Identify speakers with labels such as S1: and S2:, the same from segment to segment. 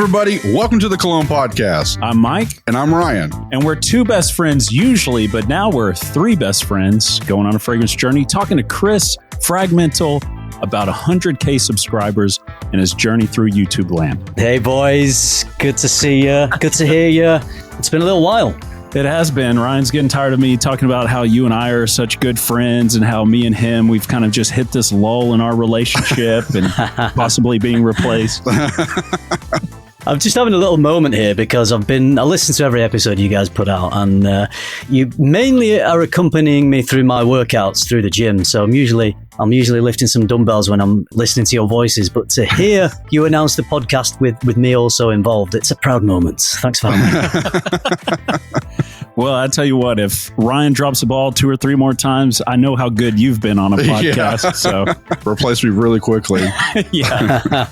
S1: everybody. Welcome to the Cologne podcast.
S2: I'm Mike.
S1: And I'm Ryan.
S2: And we're two best friends usually, but now we're three best friends going on a fragrance journey, talking to Chris, Frag-Mental, about 100K subscribers and his journey through YouTube land.
S3: Hey, boys. Good to see you. Good to hear you. It's been a little while.
S2: It has been. Ryan's getting tired of me talking about how you and I are such good friends and how me and him, we've kind of just hit this lull in our relationship and possibly being replaced.
S3: I'm just having a little moment here because I listened to every episode you guys put out, and you mainly are accompanying me through my workouts through the gym. So I'm usually lifting some dumbbells when I'm listening to your voices. But to hear you announce the podcast with me also involved, it's a proud moment. Thanks for having me.
S2: Well, I tell you what, if Ryan drops the ball 2 or 3 more times, I know how good you've been on a podcast. Yeah. So
S1: replace me really quickly.
S2: Yeah.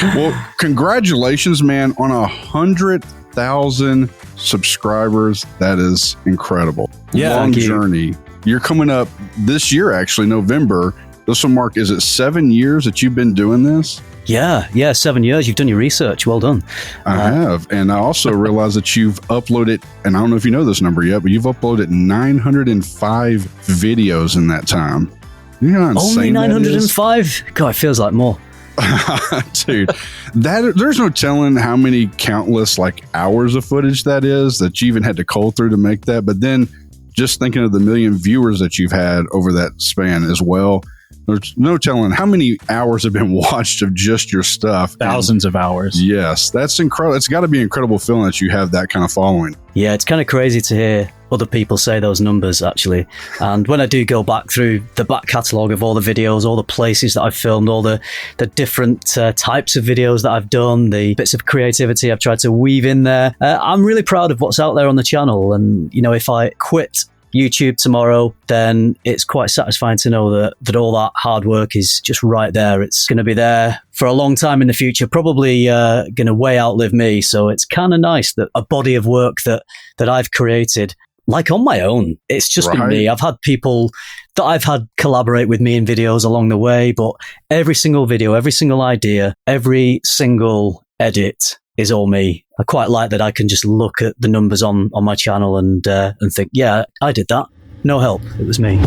S1: Well, congratulations, man, on 100,000 subscribers. That is incredible.
S2: Yeah,
S1: long journey. You're coming up this year, actually, November. This will mark, is it 7 years that you've been doing this?
S3: Yeah, 7 years. You've done your research. Well done.
S1: I have. And I also realized that you've uploaded, and I don't know if you know this number yet, but you've uploaded 905 videos in that time. You know how insane
S3: only 905? God, it feels like more.
S1: Dude, there's no telling how many countless hours of footage that is that you even had to cull through to make that. But then just thinking of the million viewers that you've had over that span as well, there's no telling how many hours have been watched of just your stuff.
S2: Thousands of hours.
S1: Yes, that's incredible. It's got to be an incredible feeling that you have that kind of following.
S3: Yeah, it's kind of crazy to hear other people say those numbers, actually. And when I do go back through the back catalogue of all the videos, all the places that I've filmed, all the different types of videos that I've done, the bits of creativity I've tried to weave in there, I'm really proud of what's out there on the channel. And, you know, if I quit YouTube tomorrow, then it's quite satisfying to know that all that hard work is just right there. It's going to be there for a long time in the future, probably going to way outlive me. So it's kind of nice that a body of work that I've created, like on my own, it's just been me. I've had people that I've had collaborate with me in videos along the way, but every single video, every single idea, every single edit is all me. I quite like that I can just look at the numbers on my channel and think, yeah, I did that. No help. It was me.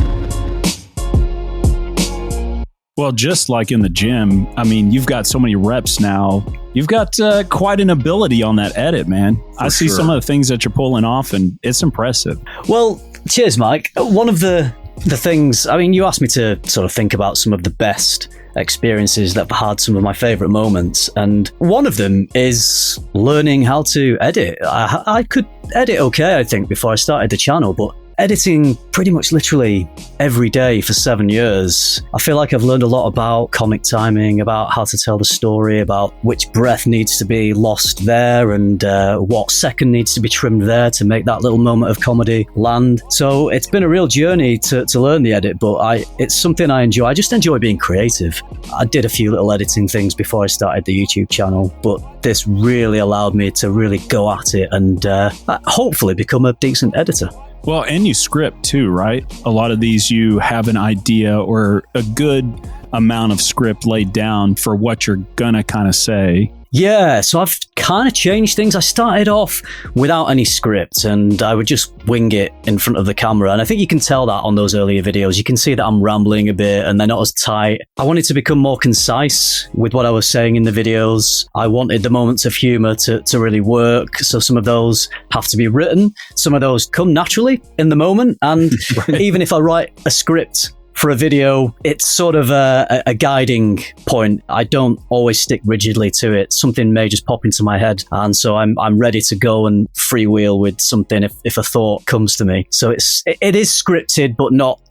S2: Well, just like in the gym, I mean, you've got so many reps now. You've got quite an ability on that edit, man. I see some of the things that you're pulling off, and it's impressive.
S3: Well, cheers, Mike. One of the things, I mean, you asked me to sort of think about some of the best experiences that I've had, some of my favorite moments, and one of them is learning how to edit. I could edit okay, I think, before I started the channel, but editing pretty much literally every day for 7 years, I feel like I've learned a lot about comic timing, about how to tell the story, about which breath needs to be lost there and what second needs to be trimmed there to make that little moment of comedy land. So it's been a real journey to learn the edit, but it's something I enjoy. I just enjoy being creative. I did a few little editing things before I started the YouTube channel, but this really allowed me to really go at it and hopefully become a decent editor.
S2: Well, and you script too, right? A lot of these, you have an idea or a good amount of script laid down for what you're gonna kind of say.
S3: Yeah, so I've kind of changed things. I started off without any script and I would just wing it in front of the camera. And I think you can tell that on those earlier videos. You can see that I'm rambling a bit and they're not as tight. I wanted to become more concise with what I was saying in the videos. I wanted the moments of humor to really work. So some of those have to be written. Some of those come naturally in the moment. And even if I write a script for a video, it's sort of a guiding point. I don't always stick rigidly to it. Something may just pop into my head, and so I'm ready to go and freewheel with something if a thought comes to me. So it is scripted, but not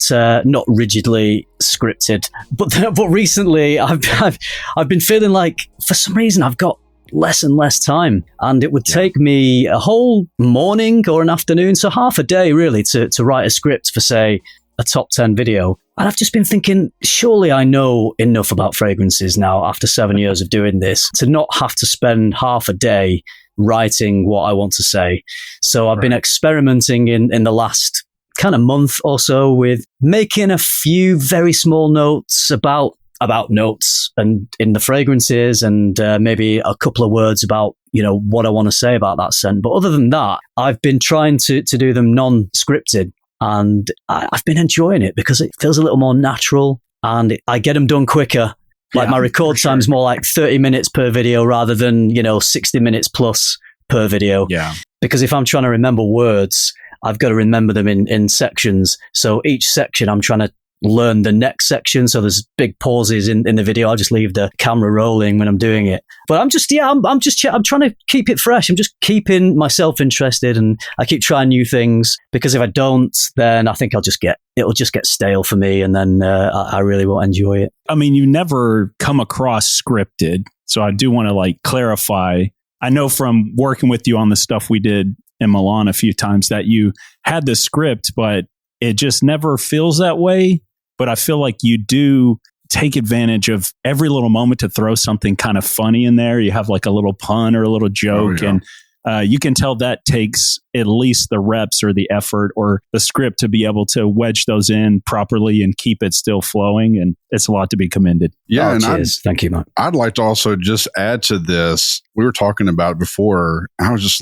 S3: rigidly scripted. But recently, I've been feeling like for some reason I've got less and less time, and it would take me a whole morning or an afternoon, so half a day really, to write a script for, say, a top 10 video. And I've just been thinking, surely I know enough about fragrances now after 7 years of doing this to not have to spend half a day writing what I want to say. So I've been experimenting in the last kind of month or so with making a few very small notes about about notes and in the fragrances and maybe a couple of words about, what I want to say about that scent. But other than that, I've been trying to do them non-scripted, and I've been enjoying it because it feels a little more natural and I get them done quicker. Like my record time's more like 30 minutes per video rather than, 60 minutes plus per video.
S2: Yeah.
S3: Because if I'm trying to remember words, I've got to remember them in sections. So each section, I'm trying to learn the next section. So there's big pauses in the video. I'll just leave the camera rolling when I'm doing it. But I'm trying to keep it fresh. I'm just keeping myself interested, and I keep trying new things, because if I don't, then I think it'll just get stale for me, and then I really won't enjoy it.
S2: I mean, you never come across scripted. So I do want to clarify. I know from working with you on the stuff we did in Milan a few times that you had the script, but it just never feels that way. But I feel like you do take advantage of every little moment to throw something kind of funny in there. You have a little pun or a little joke, and you can tell that takes at least the reps or the effort or the script to be able to wedge those in properly and keep it still flowing. And it's a lot to be commended.
S1: Yeah.
S3: Thank you, Matt.
S1: I'd like to also just add to this. We were talking about it before. I was just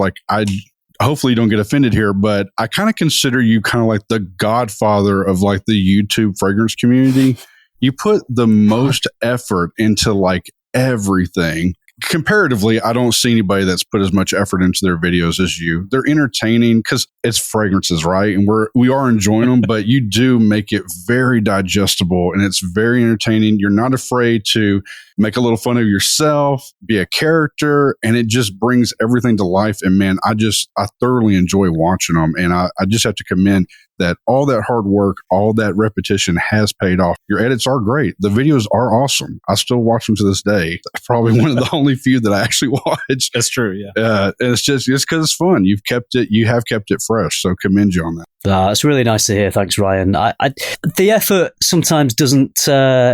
S1: hopefully you don't get offended here, but I kind of consider you kind of like the godfather of the YouTube fragrance community. You put the most effort into everything. Comparatively, I don't see anybody that's put as much effort into their videos as you. They're entertaining because it's fragrances, right? And we are enjoying them, but you do make it very digestible and it's very entertaining. You're not afraid to make a little fun of yourself, be a character, and it just brings everything to life. And man, I thoroughly enjoy watching them. And I just have to commend that all that hard work, all that repetition has paid off. Your edits are great. The videos are awesome. I still watch them to this day. Probably one of the only few that I actually watch.
S2: That's true. Yeah.
S1: And it's just because it's fun. You have kept it fresh. So commend you on that.
S3: It's really nice to hear. Thanks, Ryan. The effort sometimes doesn't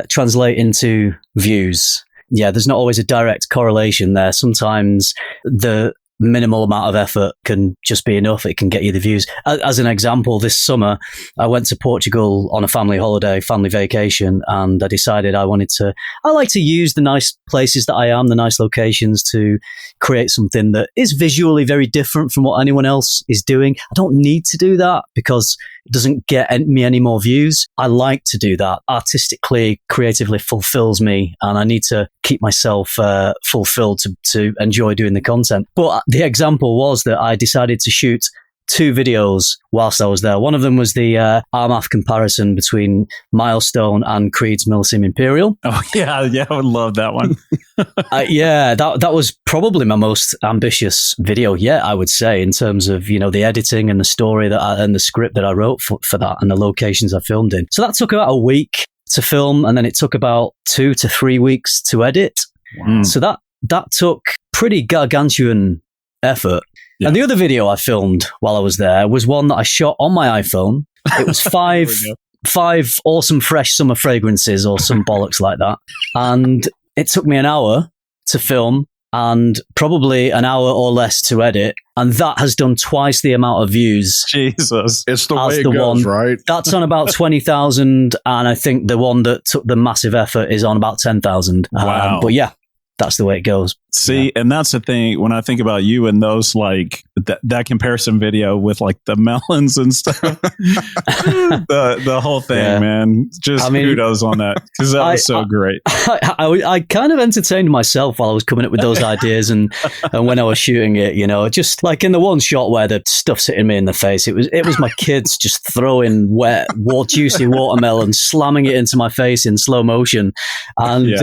S3: translate into views. Yeah, there's not always a direct correlation there. Sometimes the minimal amount of effort can just be enough. It can get you the views. As an example, this summer, I went to Portugal on a family holiday, family vacation, and I decided I like to use the nice places that I am, the nice locations, to create something that is visually very different from what anyone else is doing. I don't need to do that because it doesn't get me any more views. I like to do that. Artistically, creatively fulfills me, and I need to keep myself fulfilled to enjoy doing the content. But the example was that I decided to shoot 2 videos whilst I was there. One of them was the Armagh comparison between Milestone and Creed's Milsim Imperial.
S2: Oh, yeah, I would love that one.
S3: That was probably my most ambitious video yet, I would say, in terms of, the editing and the story and the script that I wrote for that and the locations I filmed in. So that took about a week to film, and then it took about 2 to 3 weeks to edit.
S2: Wow.
S3: So that took pretty gargantuan effort. Yeah. And the other video I filmed while I was there was one that I shot on my iPhone. It was 5 awesome fresh summer fragrances or some bollocks like that. And it took me an hour to film and probably an hour or less to edit. And that has done twice the amount of views.
S2: Jesus.
S1: It's the way it goes, right?
S3: That's on about 20,000. And I think the one that took the massive effort is on about 10,000.
S2: Wow.
S3: But yeah, that's the way it goes.
S2: See, and that's the thing when I think about you and those that comparison video with the melons and stuff, the whole thing, man. Just kudos on that because that was so great.
S3: I kind of entertained myself while I was coming up with those ideas and when I was shooting it, just in the one shot where the stuff's hitting me in the face, it was my kids just throwing wet, juicy watermelon, slamming it into my face in slow motion, and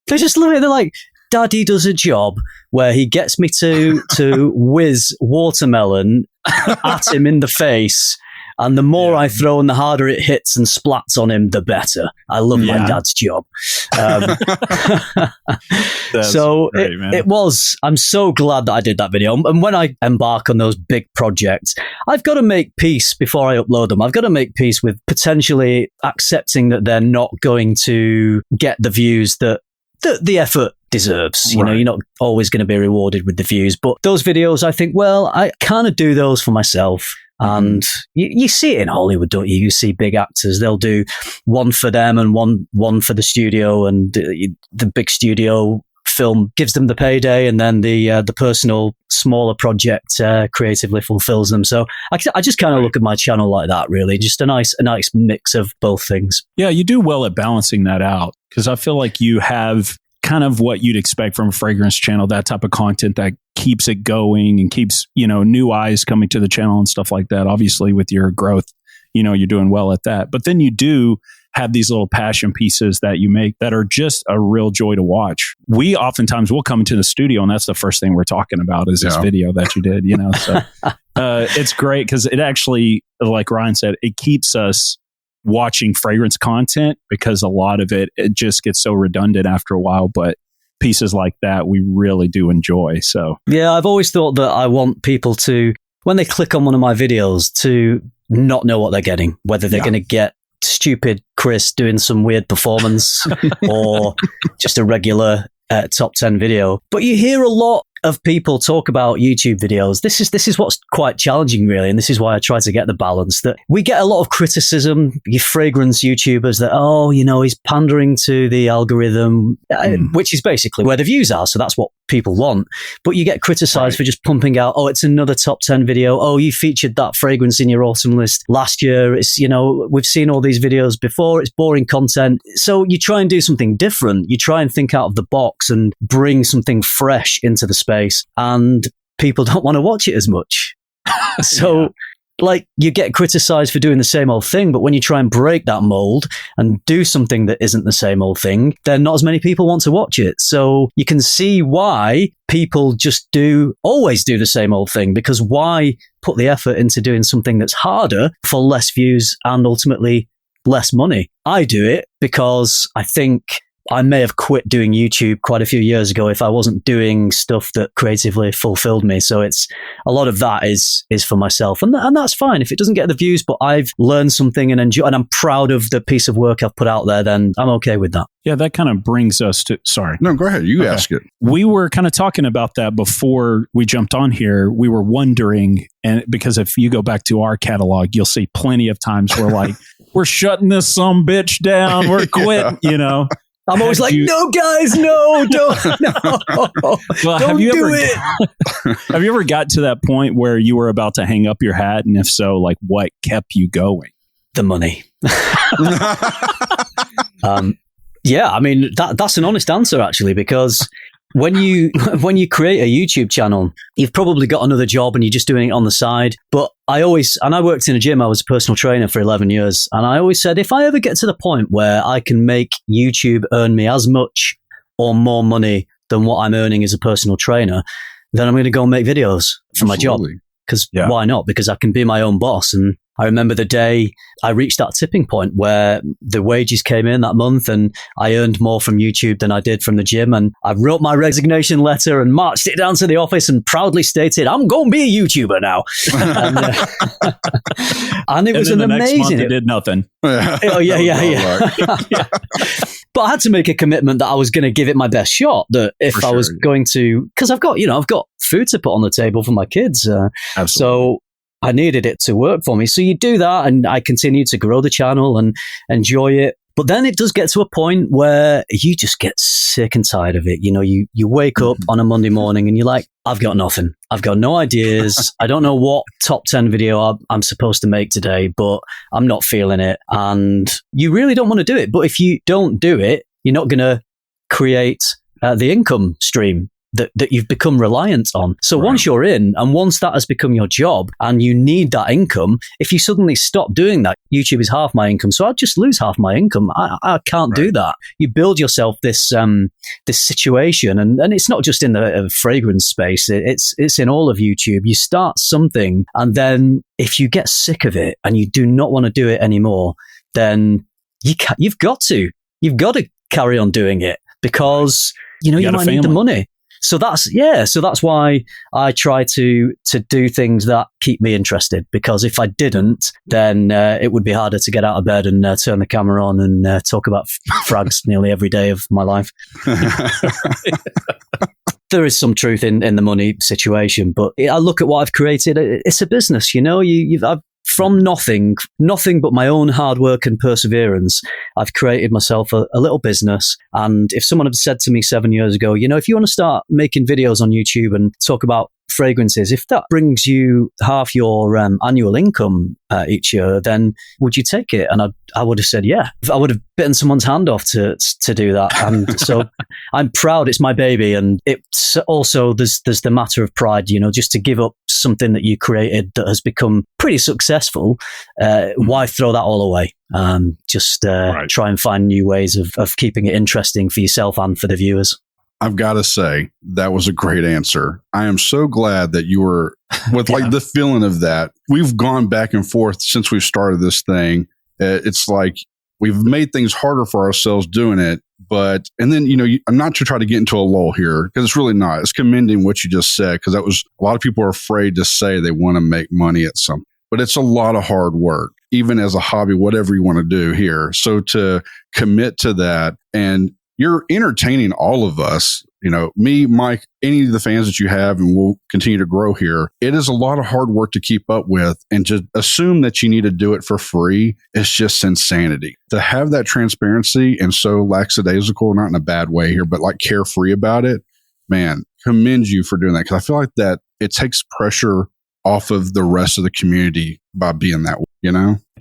S3: they just love it. They're like, Daddy does a job where he gets me to whiz watermelon at him in the face, and the more I throw and the harder it hits and splats on him, the better. I love my dad's job. So great, it was. I'm so glad that I did that video. And when I embark on those big projects, I've got to make peace before I upload them. I've got to make peace with potentially accepting that they're not going to get the views that the effort deserves. You're not always going to be rewarded with the views, but those videos, I think, well, I kind of do those for myself. And you see it in Hollywood, don't you? You see big actors, they'll do one for them and one for the studio, and the big studio film gives them the payday, and then the personal smaller project creatively fulfills them. So I just kind of look at my channel like that, really, just a nice mix of both things. Yeah,
S2: you do well at balancing that out, because I feel like you have kind of what you'd expect from a fragrance channel, that type of content that keeps it going and keeps, new eyes coming to the channel and stuff like that. Obviously, with your growth, you're doing well at that. But then you do have these little passion pieces that you make that are just a real joy to watch. We oftentimes will come into the studio and that's the first thing we're talking about is this video that you did, So it's great because it actually, like Ryan said, it keeps us watching fragrance content, because a lot of it just gets so redundant after a while. But pieces like that, we really do enjoy. So
S3: yeah, I've always thought that I want people to, when they click on one of my videos, to not know what they're getting, whether they're going to get stupid Chris doing some weird performance or just a regular top 10 video. But you hear a lot of people talk about YouTube videos. This is what's quite challenging, really, and this is why I try to get the balance. That we get a lot of criticism, you fragrance YouTubers, that he's pandering to the algorithm, which is basically where the views are. So that's what people want. But you get criticized for just pumping out, it's another top 10 video. You featured that fragrance in your autumn list last year. It's, we've seen all these videos before. It's boring content. So you try and do something different. You try and think out of the box and bring something fresh into the space, and people don't want to watch it as much. So you get criticized for doing the same old thing, but when you try and break that mold and do something that isn't the same old thing, then not as many people want to watch it. So you can see why people just always do the same old thing, because why put the effort into doing something that's harder for less views and ultimately less money? I do it because I think I may have quit doing YouTube quite a few years ago if I wasn't doing stuff that creatively fulfilled me. So it's a lot of that is for myself, and that's fine if it doesn't get the views. But I've learned something and enjoy, and I'm proud of the piece of work I've put out there. Then I'm okay with that.
S2: Yeah, that kind of brings us to. Sorry,
S1: no, go ahead. You ask it.
S2: We were kind of talking about that before we jumped on here. We were wondering, and because if you go back to our catalog, you'll see plenty of times where we're shutting this some bitch down. We're quitting.
S3: I'm always no, guys, no, don't, no,
S2: well,
S3: don't do it.
S2: Have you ever got to that point where you were about to hang up your hat? And if so, what kept you going?
S3: The money. Yeah, I mean, that's an honest answer, actually, because when you create a YouTube channel, you've probably got another job and you're just doing it on the side. But I worked in a gym. I was a personal trainer for 11 years. And I always said, if I ever get to the point where I can make YouTube earn me as much or more money than what I'm earning as a personal trainer, then I'm going to go and make videos for my job. Because why not? Because I can be my own boss. And I remember the day I reached that tipping point where the wages came in that month and I earned more from YouTube than I did from the gym. And I wrote my resignation letter and marched it down to the office and proudly stated, I'm going to be a YouTuber now. And it was an amazing... Next month
S2: it did nothing.
S3: Yeah. But I had to make a commitment that I was going to give it my best shot. That if I was going to... Because I've got food to put on the table for my kids.
S2: Absolutely.
S3: So I needed it to work for me. So you do that, and I continue to grow the channel and enjoy it. But then it does get to a point where you just get sick and tired of it. You wake up on a Monday morning and you're like, I've got nothing. I've got no ideas. I don't know what top 10 video I'm supposed to make today, but I'm not feeling it. And you really don't want to do it. But if you don't do it, you're not going to create the income stream that you've become reliant on. So once you're in, and once that has become your job and you need that income, if you suddenly stop doing that, YouTube is half my income, so I'd just lose half my income. I can't do that. You build yourself this situation, and it's not just in the fragrance space, it's in all of YouTube. You start something, and then if you get sick of it and you do not want to do it anymore, then you've got to carry on doing it, because you might need the money. So that's why I try to do things that keep me interested, because if I didn't, then it would be harder to get out of bed and turn the camera on and talk about frags nearly every day of my life. there is some truth in the money situation, but I look at what I've created. It's a business, I've from nothing but my own hard work and perseverance, I've created myself a little business. And if someone had said to me 7 years ago, if you want to start making videos on YouTube and talk about fragrances, if that brings you half your annual income each year, then would you take it? And I would have said, yeah. I would have bitten someone's hand off to do that. And so I'm proud. It's my baby. And it's also, there's the matter of pride, just to give up something that you created that has become pretty successful. Why throw that all away? Try and find new ways of keeping it interesting for yourself and for the viewers.
S1: I've got to say, that was a great answer. I am so glad that you were with like the feeling of that. We've gone back and forth since we've started this thing. It's like we've made things harder for ourselves doing it. And then, I'm not to try to get into a lull here because it's really not. It's commending what you just said, because that was a lot of people are afraid to say they want to make money at something, but it's a lot of hard work, even as a hobby, whatever you want to do here. So to commit to that, and you're entertaining all of us, me, Mike, any of the fans that you have, and we'll continue to grow here. It is a lot of hard work to keep up with, and to assume that you need to do it for free is just insanity. To have that transparency and so lackadaisical, not in a bad way here, but like carefree about it, man, commend you for doing that. Because I feel like that it takes pressure off of the rest of the community by being that way,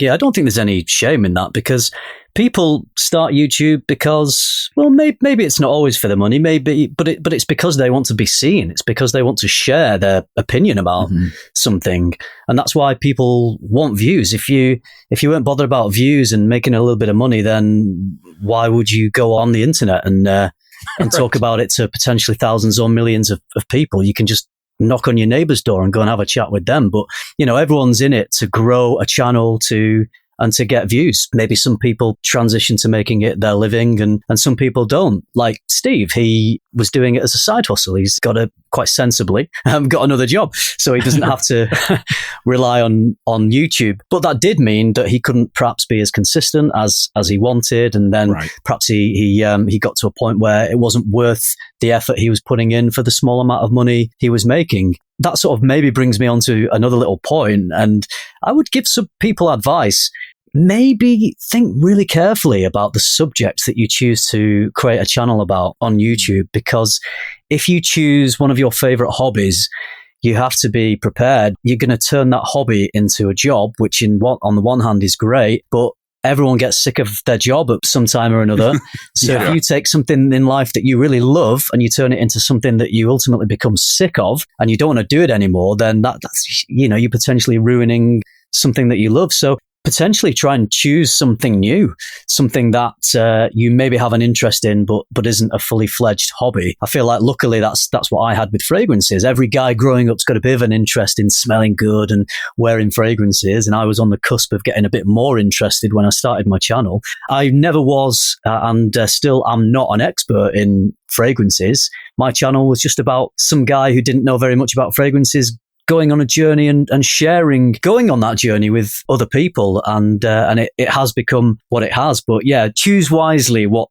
S1: Yeah,
S3: I don't think there's any shame in that, because people start YouTube because, well, maybe it's not always for the money, but it's because they want to be seen. It's because they want to share their opinion about something, and that's why people want views. If you weren't bothered about views and making a little bit of money, then why would you go on the internet and talk about it to potentially thousands or millions of people? You can just knock on your neighbor's door and go and have a chat with them. But, everyone's in it to grow a channel and to get views. Maybe some people transition to making it their living and some people don't. Like Steve, he was doing it as a side hustle. He's quite sensibly got another job, so he doesn't have to rely on YouTube. But that did mean that he couldn't perhaps be as consistent as he wanted. And then perhaps he got to a point where it wasn't worth the effort he was putting in for the small amount of money he was making. That sort of maybe brings me on to another little point, and I would give some people advice. Maybe think really carefully about the subjects that you choose to create a channel about on YouTube, because if you choose one of your favorite hobbies, you have to be prepared. You're going to turn that hobby into a job, which on the one hand is great, but everyone gets sick of their job at some time or another. So if you take something in life that you really love and you turn it into something that you ultimately become sick of and you don't want to do it anymore, then that's, you're potentially ruining something that you love. So potentially try and choose something new, something that you maybe have an interest in, but isn't a fully fledged hobby. I feel like luckily that's what I had with fragrances. Every guy growing up's got a bit of an interest in smelling good and wearing fragrances, and I was on the cusp of getting a bit more interested when I started my channel. I never was and still am not an expert in fragrances. My channel was just about some guy who didn't know very much about fragrances going on a journey and going on that journey with other people, and it has become what it has. But yeah, choose wisely what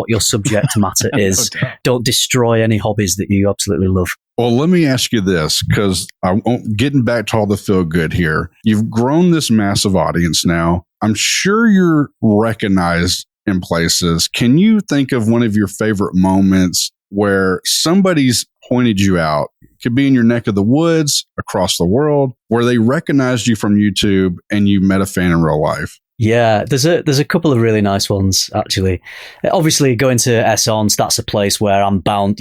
S3: your subject matter is. No doubt. Don't destroy any hobbies that you absolutely love.
S1: Well, let me ask you this, because I'm getting back to all the feel good here. You've grown this massive audience now. I'm sure you're recognized in places. Can you think of one of your favorite moments where somebody's pointed you out? Could be in your neck of the woods, across the world, where they recognized you from YouTube and you met a fan in real life.
S3: Yeah, there's a couple of really nice ones, actually. Obviously, going to Essence, that's a place where I'm bound,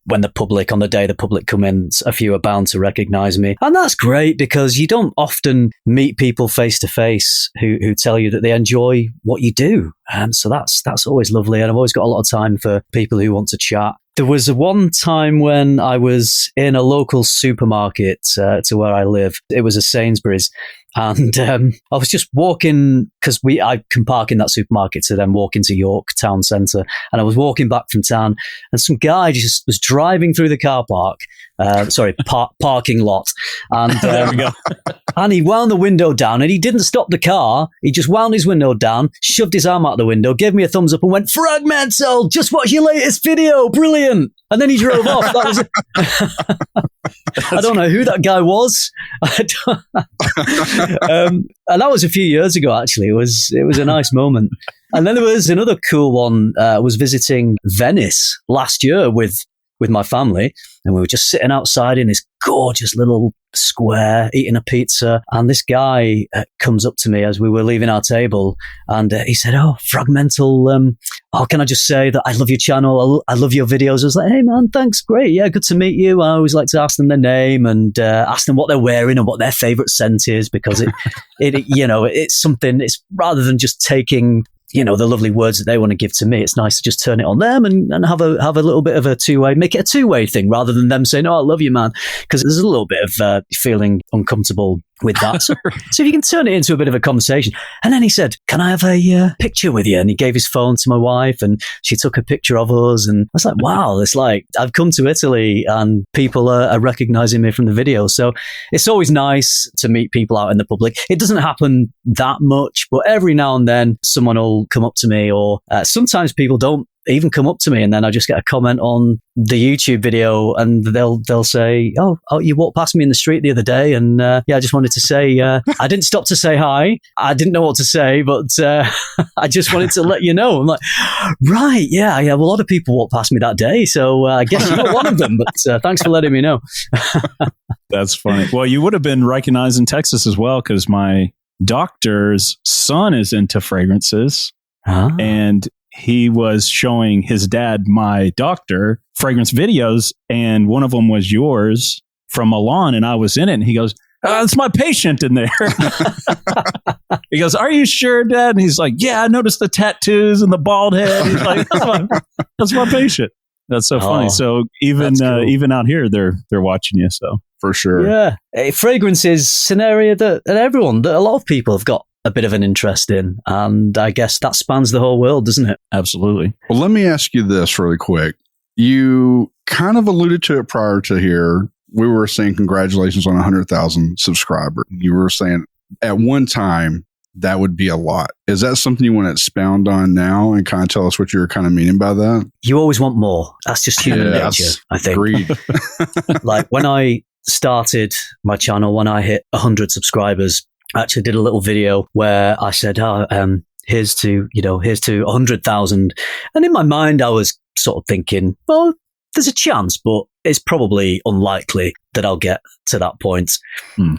S3: when on the day the public come in, a few are bound to recognize me. And that's great, because you don't often meet people face to face who tell you that they enjoy what you do. And so that's always lovely. And I've always got a lot of time for people who want to chat. There was one time when I was in a local supermarket to where I live. It was a Sainsbury's. And I was just walking, because I can park in that supermarket to then walk into York town centre. And I was walking back from town, and some guy just was driving through the car park. Parking lot. And there we go. And he wound the window down, and he didn't stop the car. He just wound his window down, shoved his arm out the window, gave me a thumbs up and went, "Frag-Mental, just watch your latest video. Brilliant." And then he drove off. That was it. I don't know who that guy was. And that was a few years ago, actually. It was a nice moment. And then there was another cool one. I was visiting Venice last year with my family, and we were just sitting outside in this gorgeous little square eating a pizza, and this guy comes up to me as we were leaving our table, and he said, "Oh, Frag-Mental, can I just say that I love your channel, I love your videos." I was like, "Hey man, thanks, great, yeah, good to meet you." I always like to ask them their name and ask them what they're wearing and what their favorite scent is, because it's something, it's rather than just taking the lovely words that they want to give to me, it's nice to just turn it on them and have a little bit of a two-way, make it a two-way thing rather than them saying, "Oh, I love you, man," because there's a little bit of feeling uncomfortable with that. So if you can turn it into a bit of a conversation. And then he said, "Can I have a picture with you?" And he gave his phone to my wife, and she took a picture of us. And I was like, wow, it's like I've come to Italy and people are recognizing me from the video. So it's always nice to meet people out in the public. It doesn't happen that much, but every now and then someone will come up to me, or sometimes people don't even come up to me, and then I just get a comment on the YouTube video, and they'll say, oh, you walked past me in the street the other day, and I just wanted to say, I didn't stop to say hi. I didn't know what to say, but I just wanted to let you know. I'm like, right, yeah. Well, a lot of people walked past me that day, so I guess you're not one of them, but thanks for letting me know.
S2: That's funny. Well, you would have been recognized in Texas as well, because my doctor's son is into fragrances, and he was showing his dad, my doctor, fragrance videos, and one of them was yours from Milan, and I was in it, and he goes, "It's my patient in there." He goes, "Are you sure, Dad?" And he's like, "Yeah, I noticed the tattoos and the bald head." He's like, that's my patient. That's so funny. So even cool. Even out here, they're watching you. So for sure,
S3: yeah. Fragrance is an area that a lot of people have got a bit of an interest in, and I guess that spans the whole world, doesn't it?
S2: Absolutely.
S1: Well, let me ask you this really quick. You kind of alluded to it prior to here. We were saying congratulations on 100,000 subscribers. You were saying at one time that would be a lot. Is that something you want to expound on now and kind of tell us what you're kind of meaning by that?
S3: You always want more. That's just human nature, I think. Agreed. Like when I started my channel, when I hit 100 subscribers, I actually did a little video where I said, here's to 100,000. And in my mind, I was sort of thinking, well, there's a chance, but it's probably unlikely that I'll get to that point.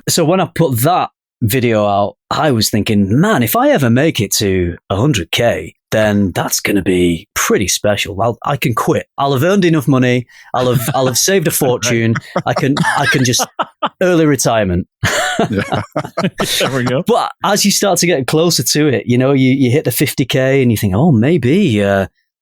S3: So when I put that video out, I was thinking, man, if I ever make it to 100K, then that's going to be pretty special. I can quit. I'll have earned enough money. I'll have saved a fortune. I can just early retirement.
S2: There we go.
S3: But as you start to get closer to it, you hit the 50K and you think, oh, maybe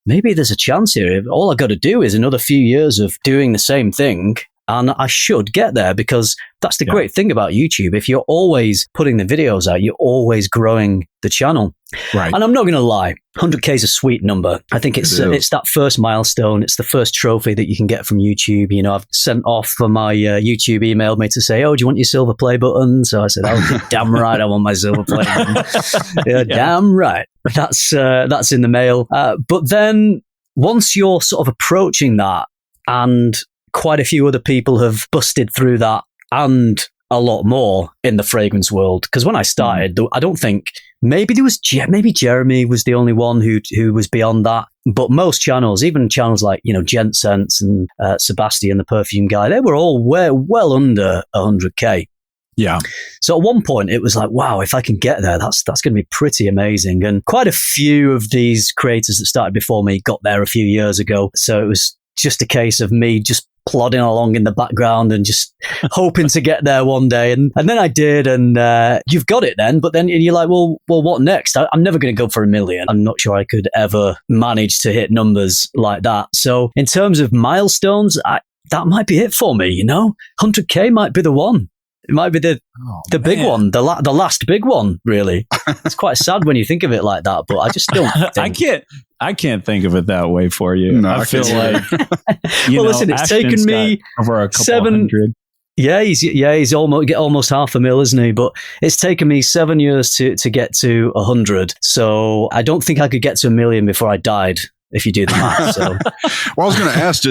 S3: there's a chance here. All I got to do is another few years of doing the same thing, and I should get there, because that's the great thing about YouTube. If you're always putting the videos out, you're always growing the channel. Right. And I'm not going to lie, 100K is a sweet number. I think it's that first milestone. It's the first trophy that you can get from YouTube. I've sent off for my YouTube emailed me to say, "Oh, do you want your silver play button?" So I said, "Oh, damn right, I want my silver play button." Damn right. That's in the mail. But then once you're sort of approaching that, and quite a few other people have busted through that, and a lot more in the fragrance world. Because when I started, I don't think, maybe Jeremy was the only one who was beyond that. But most channels, even channels like, Gent Sense and Sebastian, the perfume guy, they were all well under 100K.
S2: Yeah.
S3: So at one point it was like, wow, if I can get there, that's going to be pretty amazing. And quite a few of these creators that started before me got there a few years ago. So it was just a case of me just plodding along in the background and just hoping to get there one day. And then I did, and you've got it then. But then you're like, well, what next? I'm never going to go for 1 million. I'm not sure I could ever manage to hit numbers like that. So in terms of milestones, that might be it for me, 100K might be the one. It might be the big one, the last big one, really. It's quite sad when you think of it like that, but I just don't think.
S2: I can't think of it that way for you.
S1: No,
S2: I feel like,
S3: listen, it's taken me
S2: over a couple hundred.
S3: Yeah, he's almost half a mil, isn't he? But it's taken me 7 years to get to 100. So I don't think I could get to 1 million before I died. if you do the math. So,
S1: well, I was going to ask,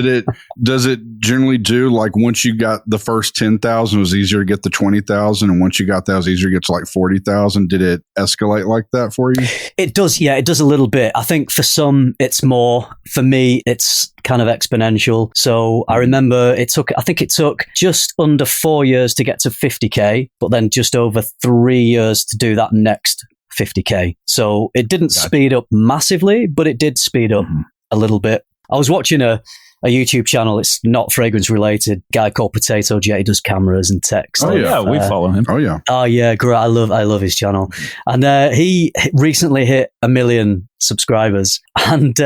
S1: does it generally do like once you got the first 10,000, it was easier to get the 20,000, and once you got that, it was easier to get to like 40,000? Did it escalate like that for you?
S3: It does, yeah, it does a little bit. I think for some it's more. For me, it's kind of exponential. So I remember I think it took just under 4 years to get to 50K, but then just over 3 years to do that next 50K. So it didn't speed up massively, but it did speed up a little bit. I was watching a YouTube channel. It's not fragrance related. Guy called Potato Jet. He does cameras and tech stuff.
S2: Oh yeah, we follow him.
S1: Oh yeah.
S3: Oh yeah, great. I love his channel. And he recently hit 1 million subscribers, and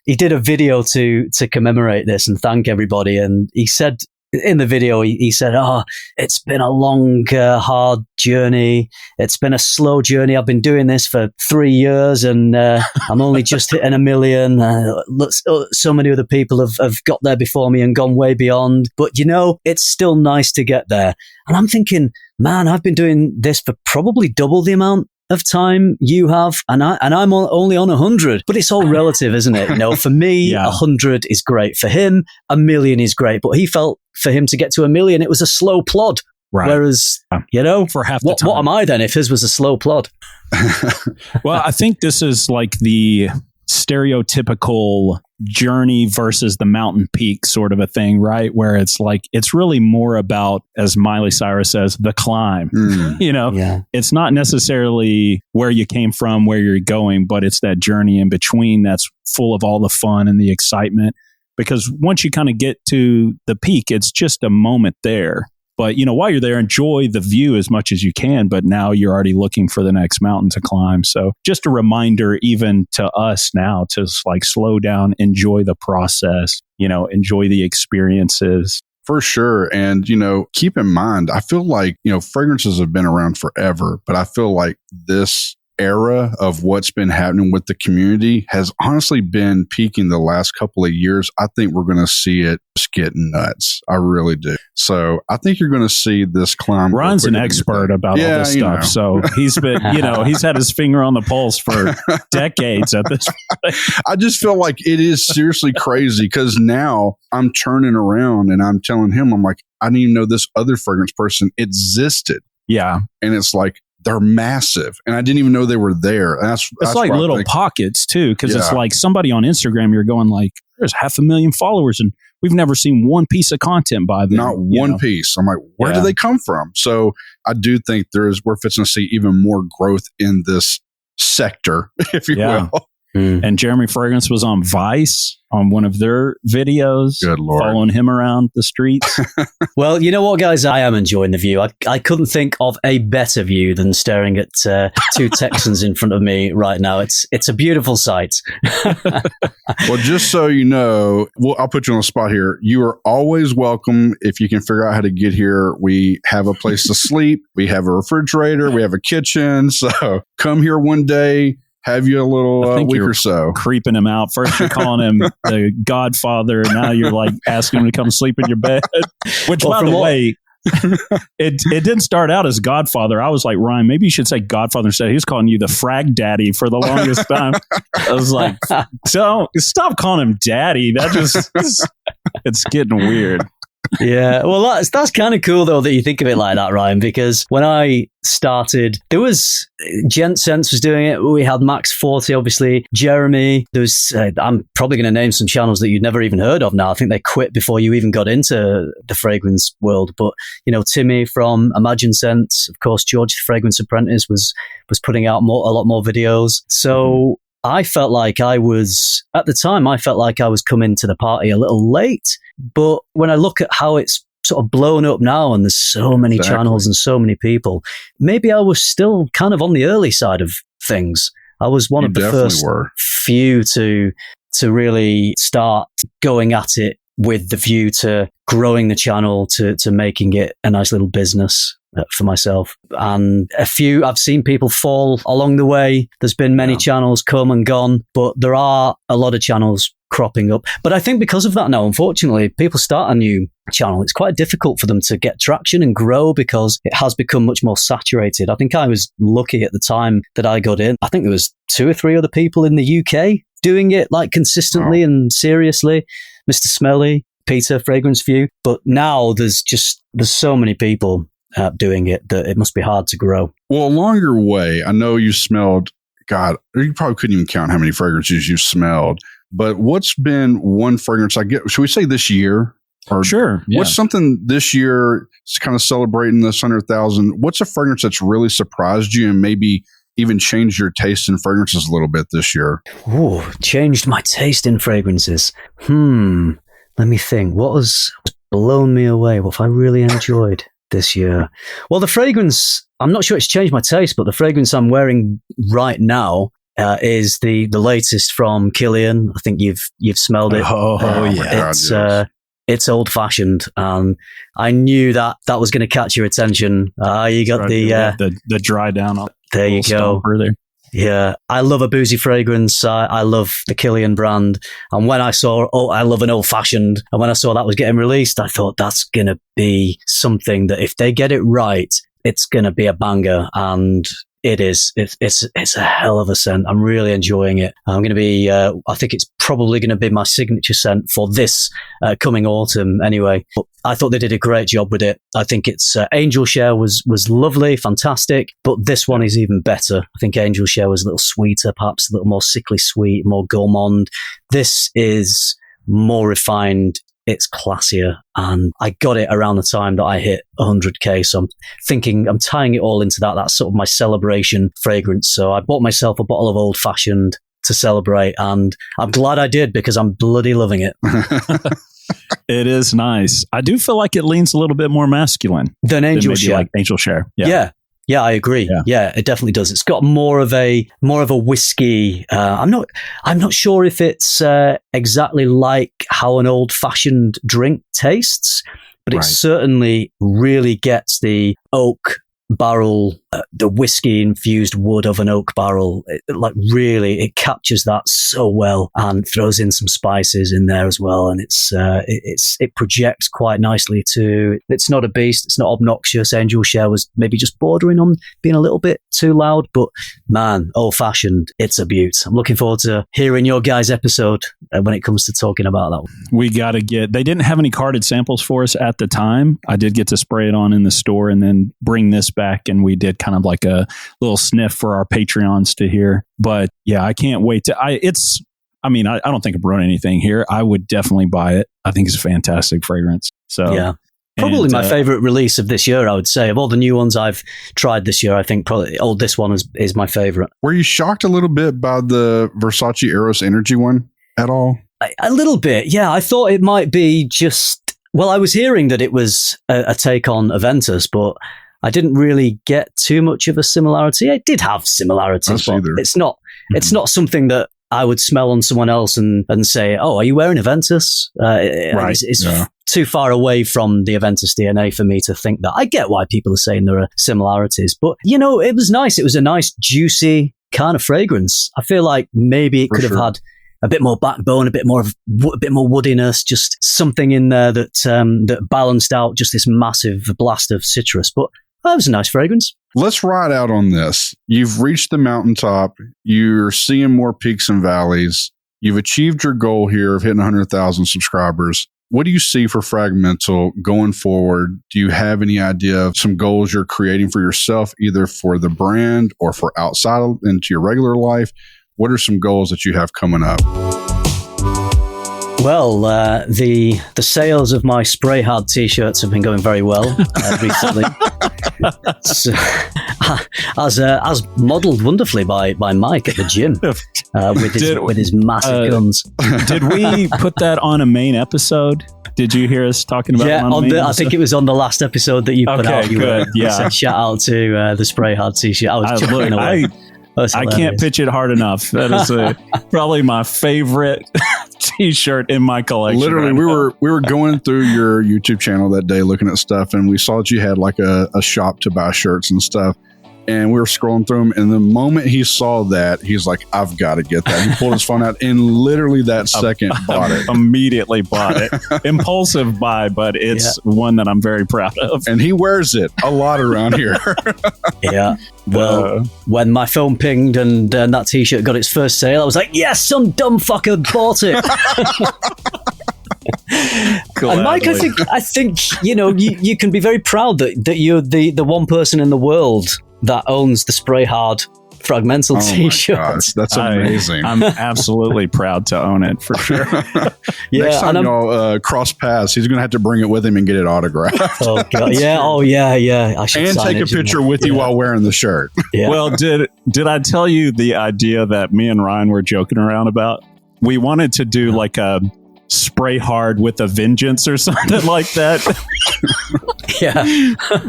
S3: he did a video to commemorate this and thank everybody. And he said in the video, he said, it's been a long, hard journey. It's been a slow journey. I've been doing this for 3 years, and I'm only just hitting 1 million. So many other people have got there before me and gone way beyond. But, it's still nice to get there. And I'm thinking, man, I've been doing this for probably double the amount of time you have, and I'm only on 100, but it's all relative, isn't it? For me, 100 is great. For him, 1 million is great, but he felt for him to get to 1 million, it was a slow plod. Right. Whereas,
S2: for half the time.
S3: What am I then if his was a slow plod?
S2: Well, I think this is like the stereotypical journey versus the mountain peak sort of a thing, right? Where it's like, it's really more about, as Miley Cyrus says, the climb. It's not necessarily where you came from, where you're going, but it's that journey in between that's full of all the fun and the excitement. Because once you kind of get to the peak, it's just a moment there. But, while you're there, enjoy the view as much as you can. But now you're already looking for the next mountain to climb. So just a reminder, even to us now, to like slow down, enjoy the process, enjoy the experiences.
S1: For sure. And, keep in mind, I feel like, fragrances have been around forever, but I feel like this era of what's been happening with the community has honestly been peaking the last couple of years. I think we're going to see it just get nuts. I really do. So I think you're going to see this climb.
S2: Ron's an expert about all this stuff. So he's been, he's had his finger on the pulse for decades at this point.
S1: I just feel like it is seriously crazy because now I'm turning around and I'm telling him, I'm like, I didn't even know this other fragrance person existed.
S2: Yeah.
S1: And it's like, they're massive, and I didn't even know they were there. And that's
S2: like little pockets too, because it's like somebody on Instagram, you're going like, there's 500,000 followers, and we've never seen one piece of content by them.
S1: Not one piece. I'm like, where did they come from? So I do think we're fixing to see even more growth in this sector, if you will.
S2: And Jeremy Fragrance was on Vice on one of their videos.
S1: Good Lord.
S2: Following him around the streets.
S3: Well, you know what, guys? I am enjoying the view. I couldn't think of a better view than staring at two Texans in front of me right now. It's a beautiful sight.
S1: Well, just so you know, I'll put you on the spot here. You are always welcome if you can figure out how to get here. We have a place to sleep. We have a refrigerator. We have a kitchen. So come here one day. Have you a little week or so.
S2: Creeping him out. First you're calling him the Godfather. Now you're like asking him to come sleep in your bed. Which, by the way, it didn't start out as Godfather. I was like, Ryan, maybe you should say Godfather instead. He was calling you the Frag Daddy for the longest time. I was like, so stop calling him Daddy. That just it's getting weird.
S3: Yeah, well, that's kind of cool though that you think of it like that, Ryan. Because when I started, there was Gent Sense was doing it. We had Max 40, obviously. Jeremy. There was. I'm probably going to name some channels that you'd never even heard of now. I think they quit before you even got into the fragrance world. But Timmy from Imagine Sense, of course, George the Fragrance Apprentice was putting out a lot more videos. So. I felt like I was coming to the party a little late. But when I look at how it's sort of blown up now and there's so many channels and so many people, maybe I was still kind of on the early side of things. I was one of the first few to really start going at it with the view to growing the channel, to making it a nice little business for myself. And I've seen people fall along the way. There's been many channels come and gone, but there are a lot of channels cropping up. But I think because of that now, unfortunately, people start a new channel. It's quite difficult for them to get traction and grow because it has become much more saturated. I think I was lucky at the time that I got in. I think there was 2 or 3 other people in the UK doing it like consistently and seriously. Mr. Smelly, Peter, Fragrance View. But now there's so many people doing it that it must be hard to grow.
S1: Well, along your way, I know you smelled, God, you probably couldn't even count how many fragrances you've smelled. But what's been one fragrance, should we say this year? Or
S2: sure. Yeah.
S1: What's something this year, it's kind of celebrating this 100,000? What's a fragrance that's really surprised you and maybe even changed your taste in fragrances a little bit this year?
S3: Ooh, changed my taste in fragrances. Let me think. What has blown me away? What have I really enjoyed this year? Well, the fragrance, I'm not sure it's changed my taste, but the fragrance I'm wearing right now is the latest from Kilian. I think you've smelled it.
S2: Oh yeah.
S3: It's old fashioned, and I knew that was going to catch your attention. You got
S2: the dry down on.
S3: There you go.
S2: There.
S3: Yeah, I love a boozy fragrance. I love the Kilian brand, and when I saw, I love an old fashioned, and when I saw that was getting released, I thought that's going to be something that if they get it right, it's going to be a banger, and it is. It's a hell of a scent. I'm really enjoying it. I'm going to be. I think it's probably going to be my signature scent for this coming autumn. Anyway, but I thought they did a great job with it. I think it's Angel Share was lovely, fantastic, but this one is even better. I think Angel Share was a little sweeter, perhaps a little more sickly sweet, more gourmand. This is more refined. It's classier, and I got it around the time that I hit 100K. So I'm thinking I'm tying it all into that. That's sort of my celebration fragrance. So I bought myself a bottle of Old Fashioned to celebrate, and I'm glad I did because I'm bloody loving it.
S2: It is nice. I do feel like it leans a little bit more masculine
S3: than Angel Share.
S2: Like Angel Share.
S3: Yeah, I agree. Yeah, it definitely does. It's got more of a whiskey. I'm not sure if it's exactly like how an old fashioned drink tastes, but it certainly really gets the oak barrel, the whiskey infused wood of an oak barrel. It captures that so well and throws in some spices in there as well. And it projects quite nicely too. It's not a beast. It's not obnoxious. Angel Share was maybe just bordering on being a little bit too loud, but man, old fashioned, it's a beaut. I'm looking forward to hearing your guys' episode when it comes to talking about that one.
S2: They didn't have any carded samples for us at the time. I did get to spray it on in the store and then bring this back, and we did kind of like a little sniff for our Patreons to hear. But yeah, I can't wait to. I don't think I'm ruining anything here. I would definitely buy it. I think it's a fantastic fragrance. So
S3: yeah, probably my favorite release of this year. I would say of all the new ones I've tried this year, I think probably this one is my favorite.
S1: Were you shocked a little bit by the Versace Eros Energy one at all?
S3: A little bit, yeah. I thought it might be just. Well, I was hearing that it was a take on Aventus, but I didn't really get too much of a similarity. It did have similarities, but it's not something that I would smell on someone else and say, "Oh, are you wearing Aventus?" It's too far away from the Aventus DNA for me to think that. I get why people are saying there are similarities, but it was nice. It was a nice, juicy kind of fragrance. I feel like maybe it could have had a bit more backbone, a bit more woodiness, just something in there that balanced out just this massive blast of citrus. But that was a nice fragrance.
S1: Let's ride out on this. You've reached the mountaintop. You're seeing more peaks and valleys. You've achieved your goal here of hitting 100,000 subscribers. What do you see for Frag-Mental going forward? Do you have any idea of some goals you're creating for yourself, either for the brand or for outside into your regular life? What are some goals that you have coming up?
S3: Well, the sales of my Spray Hard t-shirts have been going very well recently. So, as modelled wonderfully by Mike at the gym with his massive guns.
S2: Did we put that on a main episode? Did you hear us talking about it on
S3: I think it was on the last episode that you put out. You said shout out to the Spray Hard t-shirt. I was chuckling away.
S2: I can't pitch it hard enough. That is probably my favorite t-shirt in my collection.
S1: Literally, we were going through your YouTube channel that day looking at stuff, and we saw that you had like a shop to buy shirts and stuff. And we were scrolling through them. And the moment he saw that, he's like, I've got to get that. He pulled his phone out and literally that second bought it.
S2: Immediately bought it. Impulsive buy, but it's one that I'm very proud of.
S1: And he wears it a lot around here.
S3: Yeah. Well, when my phone pinged and that t-shirt got its first sale, I was like, yes, some dumb fucker bought it. And Mike, I think you can be very proud that you're the one person in the world that owns the Spray Hard Frag-Mental t-shirt.
S1: My gosh, that's amazing.
S2: I'm absolutely proud to own it for sure.
S1: Next time y'all cross paths, he's going to have to bring it with him and get it autographed.
S3: Oh God, yeah, I should
S1: and take a picture with you while wearing the shirt.
S2: Yeah. Well, did I tell you the idea that me and Ryan were joking around about? We wanted to do like a Spray Hard with a Vengeance or something like that.
S3: Yeah.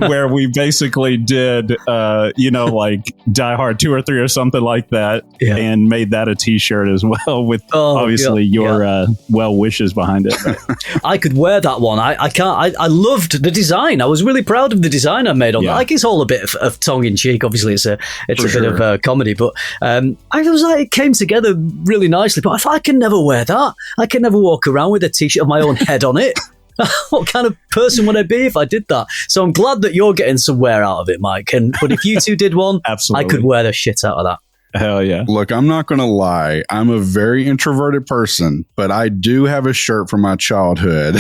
S2: Where we basically did, like Die Hard 2 or 3 or something like that, and made that a t-shirt as well with obviously your well wishes behind it.
S3: I could wear that one. I loved the design. I was really proud of the design I made on that. Like, it's all a bit of tongue in cheek. Obviously, it's a bit of comedy, but I was like, it came together really nicely. But I thought, I can never wear that. I can never walk around with a t-shirt of my own head on it. What kind of person would I be if I did that? So I'm glad that you're getting some wear out of it, Mike. But if you two did one,
S2: absolutely,
S3: I could wear the shit out of that.
S2: Hell yeah.
S1: Look, I'm not going to lie. I'm a very introverted person, but I do have a shirt from my childhood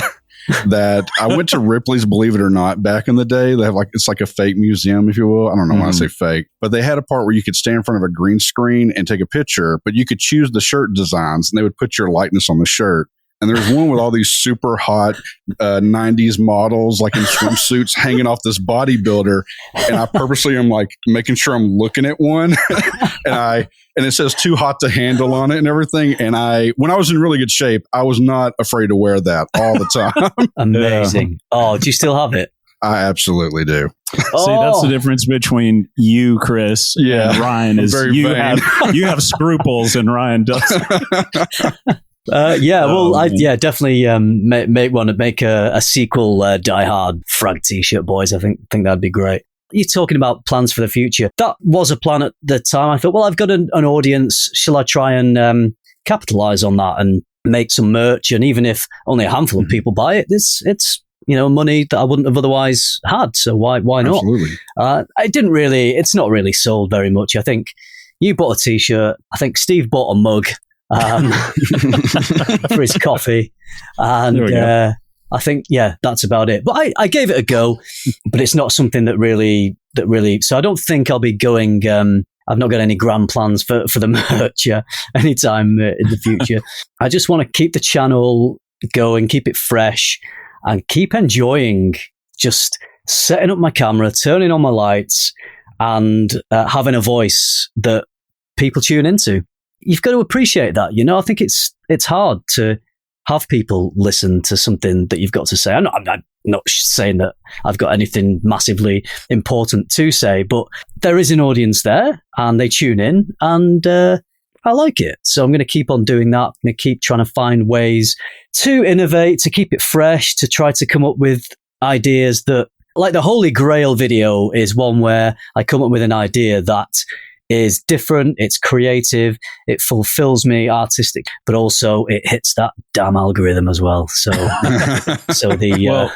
S1: that I went to Ripley's, believe it or not, back in the day. They have it's like a fake museum, if you will. I don't know why I say fake, but they had a part where you could stand in front of a green screen and take a picture, but you could choose the shirt designs and they would put your likeness on the shirt. And there's one with all these super hot 90s models, like in swimsuits, hanging off this bodybuilder. And I purposely am like making sure I'm looking at one. and it says too hot to handle on it and everything. And when I was in really good shape, I was not afraid to wear that all the time.
S3: Amazing. Oh, do you still have it?
S1: I absolutely do.
S2: See, that's the difference between you, Chris, and Ryan. Is you have scruples and Ryan doesn't.
S3: Definitely make a sequel Die Hard Frag t-shirt, boys. I think that'd be great. You're talking about plans for the future. That was a plan at the time. I thought, well, I've got an audience. Shall I try and capitalize on that and make some merch? And even if only a handful of people buy it, it's money that I wouldn't have otherwise had. So why not?
S1: Absolutely.
S3: It's not really sold very much. I think you bought a t-shirt. I think Steve bought a mug. For his coffee, and I think that's about it. But I gave it a go, but it's not something that really. So I don't think I'll be going. I've not got any grand plans for the merch anytime in the future. I just want to keep the channel going, keep it fresh, and keep enjoying just setting up my camera, turning on my lights, and having a voice that people tune into. You've got to appreciate that, I think it's hard to have people listen to something that you've got to say. I'm not saying that I've got anything massively important to say, but there is an audience there and they tune in and I like it. So I'm going to keep on doing that. I'm going to keep trying to find ways to innovate, to keep it fresh, to try to come up with ideas that, like the Holy Grail video is one where I come up with an idea that is different, it's creative, it fulfills me artistic, but also it hits that damn algorithm as well. So the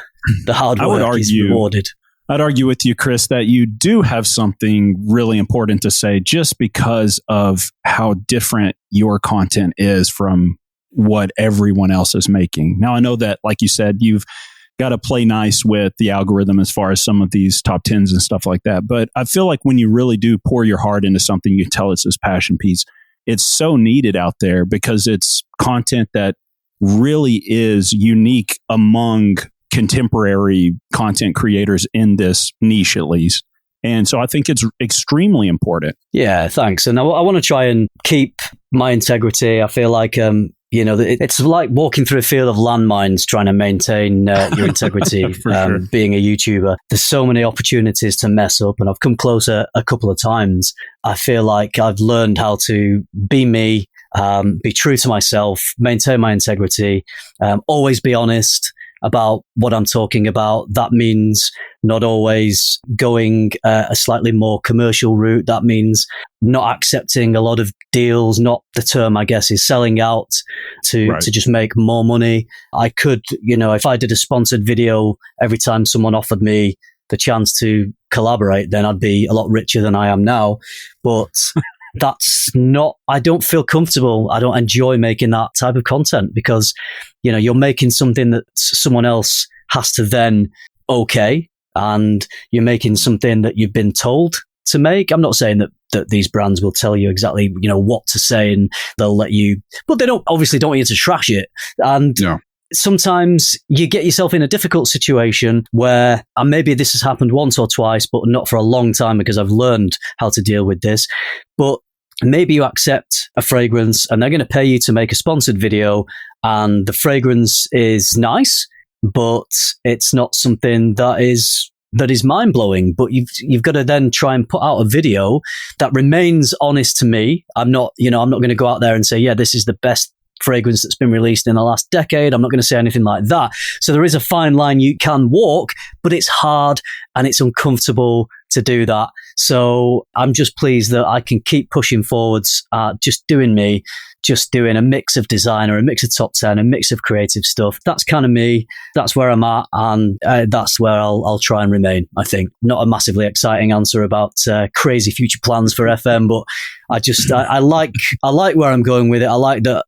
S3: hard work is rewarded.
S2: I'd argue with you, Chris, that you do have something really important to say just because of how different your content is from what everyone else is making. Now, I know that, like you said, you've got to play nice with the algorithm as far as some of these top 10s and stuff like that. But I feel like when you really do pour your heart into something, you can tell it's this passion piece. It's so needed out there because it's content that really is unique among contemporary content creators in this niche, at least. And so I think it's extremely important.
S3: Yeah, thanks. And I want to try and keep my integrity. I feel like, it's like walking through a field of landmines, trying to maintain your integrity,
S2: sure.
S3: Being a YouTuber. There's so many opportunities to mess up, and I've come closer a couple of times. I feel like I've learned how to be me, be true to myself, maintain my integrity, always be honest, about what I'm talking about. That means not always going a slightly more commercial route. That means not accepting a lot of deals. Not the term, I guess, is selling out to just make more money. I could, if I did a sponsored video every time someone offered me the chance to collaborate, then I'd be a lot richer than I am now. But that's not, I don't feel comfortable. I don't enjoy making that type of content because, you're making something that someone else has to then okay, and you're making something that you've been told to make. I'm not saying that these brands will tell you exactly, what to say and they'll let you, but they don't want you to trash it. And sometimes you get yourself in a difficult situation where, and maybe this has happened once or twice, but not for a long time because I've learned how to deal with this. But maybe you accept a fragrance and they're going to pay you to make a sponsored video, and the fragrance is nice, but it's not something that is mind-blowing. But you've got to then try and put out a video that remains honest to me. I'm not going to go out there and say, yeah, this is the best fragrance that's been released in the last decade. I'm not going to say anything like that. So there is a fine line you can walk, but it's hard and it's uncomfortable to do that. So I'm just pleased that I can keep pushing forwards, just doing me, just doing a mix of designer, a mix of top 10, a mix of creative stuff. That's kind of me. That's where I'm at. And that's where I'll try and remain, I think. Not a massively exciting answer about crazy future plans for FM, but I like where I'm going with it. I like that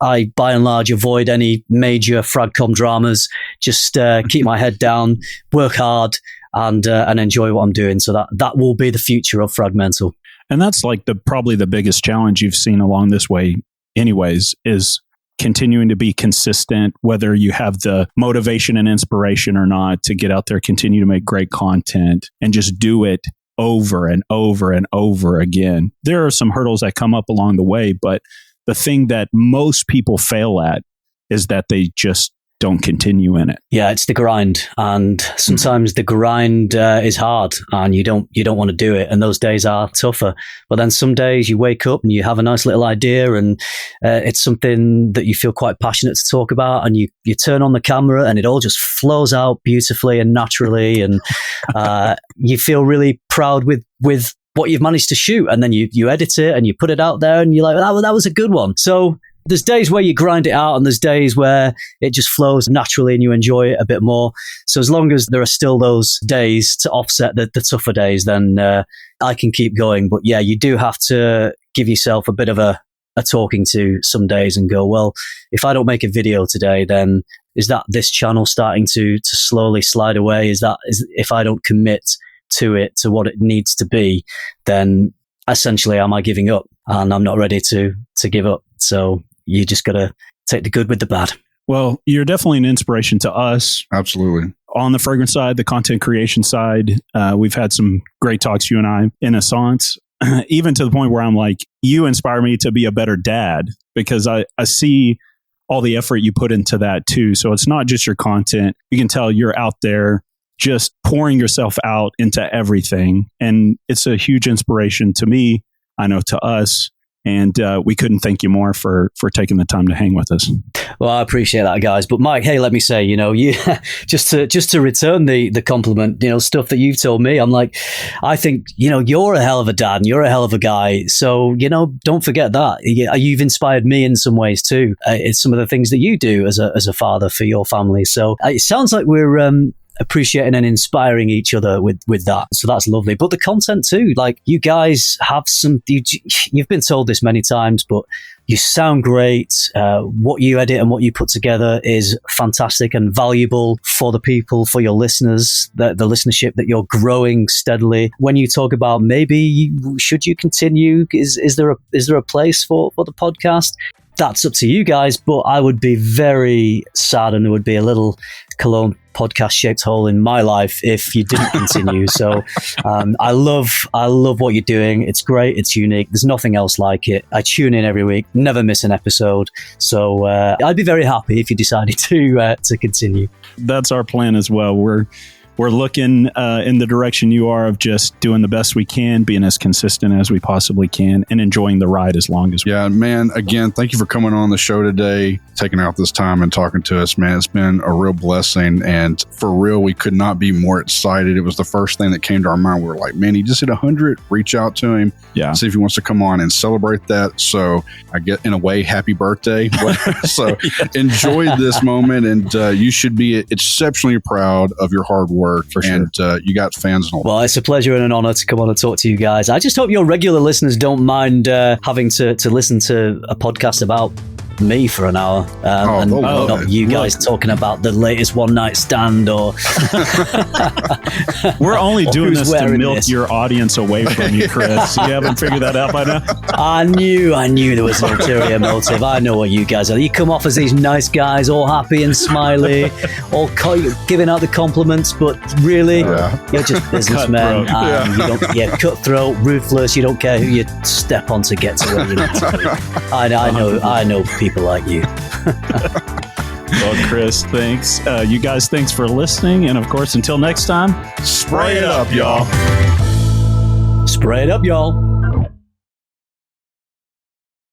S3: I, by and large, avoid any major Fragcom dramas. Just keep my head down, work hard, and enjoy what I'm doing. So that will be the future of Frag-Mental.
S2: And that's like probably the biggest challenge you've seen along this way anyways, is continuing to be consistent, whether you have the motivation and inspiration or not, to get out there, continue to make great content and just do it over and over and over again. There are some hurdles that come up along the way, but the thing that most people fail at is that they just don't continue in it.
S3: Yeah, it's the grind, and sometimes the grind is hard, and you don't want to do it, and those days are tougher. But then some days you wake up and you have a nice little idea, and it's something that you feel quite passionate to talk about, and you turn on the camera, and it all just flows out beautifully and naturally, and you feel really proud with what you've managed to shoot, and then you edit it and you put it out there, and you're like, that was a good one. So there's days where you grind it out, and there's days where it just flows naturally and you enjoy it a bit more. So as long as there are still those days to offset the tougher days, then I can keep going. But yeah, you do have to give yourself a bit of a talking to some days and go, well, if I don't make a video today, then is that this channel starting to slowly slide away? Is if I don't commit to it, to what it needs to be, then essentially am I giving up? And I'm not ready to give up. So you just got to take the good with the bad.
S2: Well, you're definitely an inspiration to us.
S1: Absolutely.
S2: On the fragrance side, the content creation side, we've had some great talks, you and I, in a sense, even to the point where I'm like, you inspire me to be a better dad, because I see all the effort you put into that too. So it's not just your content. You can tell you're out there just pouring yourself out into everything. And it's a huge inspiration to me, I know to us. And we couldn't thank you more for taking the time to hang with us.
S3: Well, I appreciate that, guys. But Mike, hey, let me say, you just to return the compliment, stuff that you've told me, I'm like, I think, you're a hell of a dad and you're a hell of a guy. So, don't forget that. You've inspired me in some ways too. It's some of the things that you do as a father for your family. So it sounds like we're appreciating and inspiring each other with that. So that's lovely. But the content too, like you guys have you've been told this many times, but you sound great. What you edit and what you put together is fantastic and valuable for the people, for your listeners, the listenership that you're growing steadily. When you talk about should you continue, is there a place for the podcast? That's up to you guys, but I would be very sad, and there would be a little Cologne podcast shaped hole in my life if you didn't continue. So I love what you're doing. It's great. It's unique. There's nothing else like it. I tune in every week, never miss an episode. So I'd be very happy if you decided to continue.
S2: That's our plan as well. we're looking in the direction you are of just doing the best we can, being as consistent as we possibly can, and enjoying the ride as long as we can.
S1: Yeah, man, again, thank you for coming on the show today, taking out this time and talking to us, man. It's been a real blessing. And for real, we could not be more excited. It was the first thing that came to our mind. We were like, man, he just hit 100. Reach out to him.
S2: Yeah.
S1: See if he wants to come on and celebrate that. So I get, in a way, happy birthday. So enjoy this moment. And you should be exceptionally proud of your hard work.
S2: For sure.
S1: And you got fans and all.
S3: Well, it's a pleasure and an honor to come on and talk to you guys. I just hope your regular listeners don't mind having to listen to a podcast about me for an hour and not you guys talking about the latest one night stand or
S2: we're only doing this to milk
S3: this.
S2: your audience away from you, Chris. You haven't figured that out by now?
S3: I knew there was an ulterior motive. I know what you guys are. You come off as these nice guys, all happy and smiley, all giving out the compliments, but really you're just businessmen. You're cutthroat, ruthless. You don't care who you step on to get to where you need to be. I know people like you.
S2: Well, Chris, thanks. You guys, thanks for listening. And of course, until next time,
S1: Spray it up, y'all.
S3: Spray it up, y'all.